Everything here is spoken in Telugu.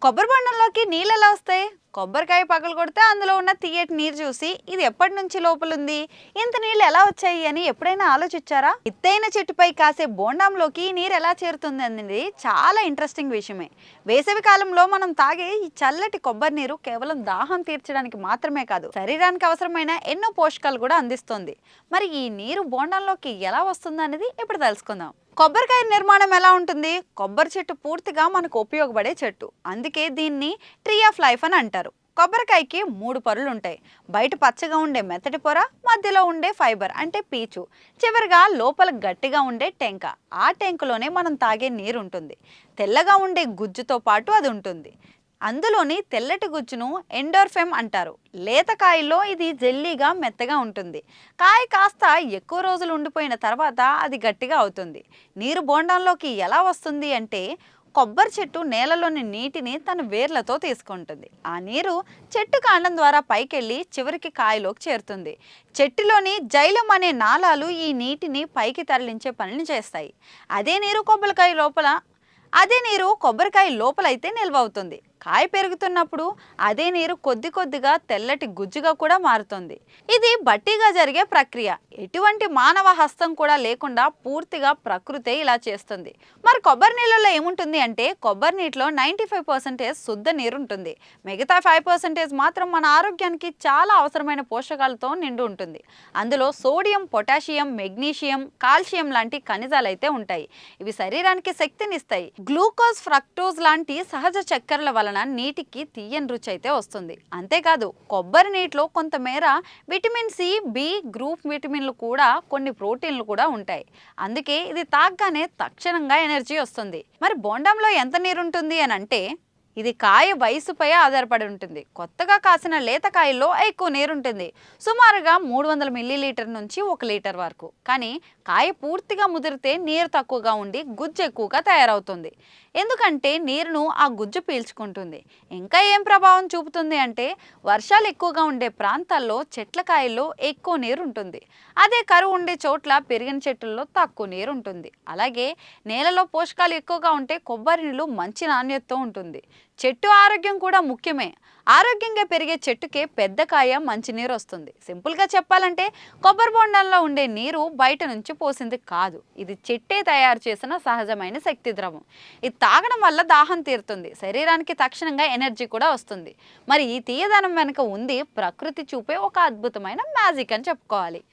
కొబ్బరి బొండంలోకి నీళ్ళు ఎలా వస్తాయి? కొబ్బరికాయ పగలగొడితే అందులో ఉన్న తియ్యటి నీరు చూసి ఇది ఎప్పటి నుంచి లోపలుంది, ఇంత నీళ్ళు ఎలా వచ్చాయి అని ఎప్పుడైనా ఆలోచించారా? ఎత్తైన చెట్టుపై కాసే బోండంలోకి ఈ నీరు ఎలా చేరుతుంది అనేది చాలా ఇంట్రెస్టింగ్ విషయమే. వేసవి కాలంలో మనం తాగే ఈ చల్లటి కొబ్బరి నీరు కేవలం దాహం తీర్చడానికి మాత్రమే కాదు, శరీరానికి అవసరమైన ఎన్నో పోషకాలు కూడా అందిస్తుంది. మరి ఈ నీరు బోండంలోకి ఎలా వస్తుంది అనేది ఇప్పుడు తెలుసుకుందాం. కొబ్బరికాయ నిర్మాణం ఎలా ఉంటుంది? కొబ్బరి చెట్టు పూర్తిగా మనకు ఉపయోగపడే చెట్టు, అందుకే దీన్ని ట్రీ ఆఫ్ లైఫ్ అని అంటారు. కొబ్బరికాయకి 3 పొరలు ఉంటాయి. బయట పచ్చగా ఉండే మెత్తటి పొర, మధ్యలో ఉండే ఫైబర్ అంటే పీచు, చివరిగా లోపల గట్టిగా ఉండే టెంక. ఆ టెంకలోనే మనం తాగే నీరు ఉంటుంది. తెల్లగా ఉండే గుజ్జుతో పాటు అది ఉంటుంది. అందులోని తెల్లటి గుజ్జును ఎండోర్ఫెమ్ అంటారు. లేత కాయల్లో ఇది జెల్లీగా మెత్తగా ఉంటుంది. కాయ కాస్త ఎక్కువ రోజులు ఉండిపోయిన తర్వాత అది గట్టిగా అవుతుంది. నీరు బోండంలోకి ఎలా వస్తుంది అంటే, కొబ్బరి చెట్టు నేలలోని నీటిని తన వేర్లతో తీసుకుంటుంది. ఆ నీరు చెట్టు కాండం ద్వారా పైకెళ్ళి చివరికి కాయలోకి చేరుతుంది. చెట్టులోని జైలం అనే నాళాలు ఈ నీటిని పైకి తరలించే పనిని చేస్తాయి. అదే నీరు కొబ్బరికాయ లోపలైతే నిల్వ అవుతుంది. కాయ పెరుగుతున్నప్పుడు అదే నీరు కొద్ది కొద్దిగా తెల్లటి గుజ్జుగా కూడా మారుతుంది. ఇది బట్టీగా జరిగే ప్రక్రియ. ఎటువంటి మానవ హస్తం కూడా లేకుండా పూర్తిగా ప్రకృతే ఇలా చేస్తుంది. మరి కొబ్బరి నీళ్ళలో ఏముంటుంది అంటే, కొబ్బరి నీటిలో 95% శుద్ధ నీరు ఉంటుంది. మిగతా 5% మాత్రం మన ఆరోగ్యానికి చాలా అవసరమైన పోషకాలతో నిండి ఉంటుంది. అందులో సోడియం, పొటాషియం, మెగ్నీషియం, కాల్షియం లాంటి ఖనిజాలు అయితే ఉంటాయి. ఇవి శరీరానికి శక్తినిస్తాయి. గ్లూకోజ్, ఫ్రక్టోజ్ లాంటి సహజ చక్కెరల వలన నీటికి తీయని రుచి అయితే వస్తుంది. అంతేకాదు, కొబ్బరి నీటిలో కొంతమేర విటమిన్ సి, బి గ్రూప్ విటమిన్లు కూడా, కొన్ని ప్రోటీన్లు కూడా ఉంటాయి. అందుకే ఇది తాగగానే తక్షణంగా ఎనర్జీ వస్తుంది. మరి బోండంలో ఎంత నీరు ఉంటుంది అని అంటే, ఇది కాయ వయసుపై ఆధారపడి ఉంటుంది. కొత్తగా కాసిన లేత కాయల్లో ఎక్కువ నీరు ఉంటుంది, సుమారుగా 300 మిల్లీలీటర్ నుంచి 1 లీటర్ వరకు. కానీ కాయ పూర్తిగా ముదిరితే నీరు తక్కువగా ఉండి గుజ్జు ఎక్కువగా తయారవుతుంది. ఎందుకంటే నీరును ఆ గుజ్జు పీల్చుకుంటుంది. ఇంకా ఏం ప్రభావం చూపుతుంది అంటే, వర్షాలు ఎక్కువగా ఉండే ప్రాంతాల్లో చెట్ల కాయల్లో ఎక్కువ నీరు ఉంటుంది. అదే కరువు ఉండే చోట్ల పెరిగిన చెట్టుల్లో తక్కువ నీరు ఉంటుంది. అలాగే నేలలో పోషకాలు ఎక్కువగా ఉంటే కొబ్బరి నీళ్ళు మంచి నాణ్యతతో ఉంటుంది. చెట్టు ఆరోగ్యం కూడా ముఖ్యమే. ఆరోగ్యంగా పెరిగే చెట్టుకే పెద్ద కాయ, మంచి నీరు వస్తుంది. సింపుల్గా చెప్పాలంటే, కొబ్బరి బొండంలో ఉండే నీరు బయట నుంచి పోసింది కాదు, ఇది చెట్టే తయారు చేసిన సహజమైన శక్తి ద్రవం. ఇది తాగడం వల్ల దాహం తీరుతుంది, శరీరానికి తక్షణంగా ఎనర్జీ కూడా వస్తుంది. మరి ఈ తీయదనం వెనుక ఉంది ప్రకృతి చూపే ఒక అద్భుతమైన మ్యాజిక్ అని చెప్పుకోవాలి.